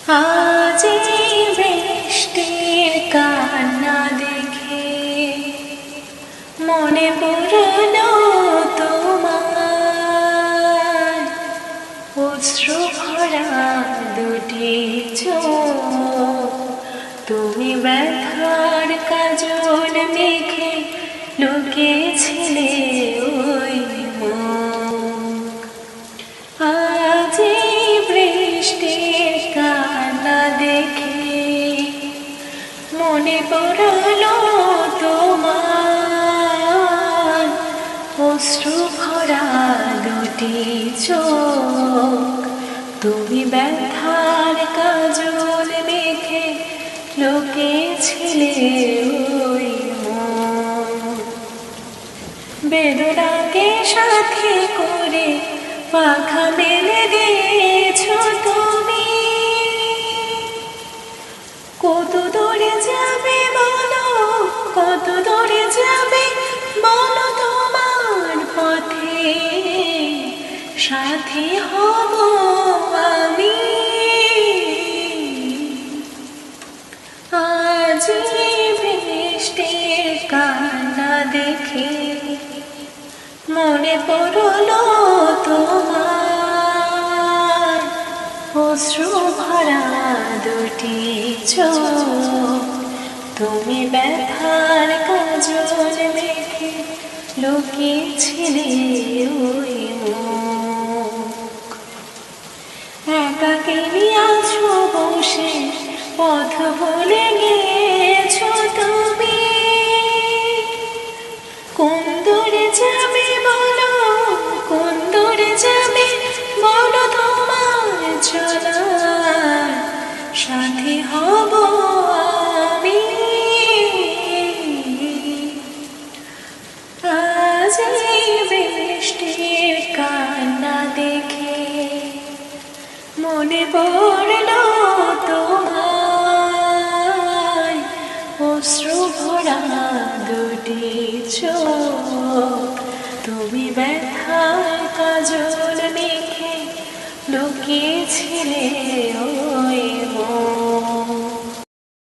আজ এই বৃষ্টির কান্না দেখে মনে পড়লো তোমার অশ্রু ভরা দুটি চোখ। তুমি ব্যথার কাজল মেখে লুকিয়েছিলে ওই মুখ। আজ এই বৃষ্টির কান্না দেখে মনে পড়লো তোমার অশ্রু ভরা দুটি চোখ। তুমি ব্যথার কাজল মেখে লুকিয়েছিলে ওই মুখ। বেদনাকে সাথে করে পাখা মেলে দিয়েছো তুমি। কত দূরে যাবে বলো, কত দূরে যাবে বলো, তোমার পথে সাথী হব আমি। আজ বৃষ্টির কান্না দেখে মনে পড়লো তোমার অশ্রু ভরা দুটি চোখ। তুমি ব্যথার কাজল মেখে লুকিয়েছিলে ওই মুখ। একাকিনী আছো বসে পথ ভুলে গিয়েছো তুমি। কোন দূরে যাবে বলো, কোন দূরে যাবে বলো, তোমার চলার সাথী হব আমি। আজ এই বৃষ্টির কান্না দেখে মনে পড়লো তোমার অশ্রু ভরা দুটি চোখ। তুমি ব্যথার কাজল মেখে লুকিয়েছিলে ওই মুখ।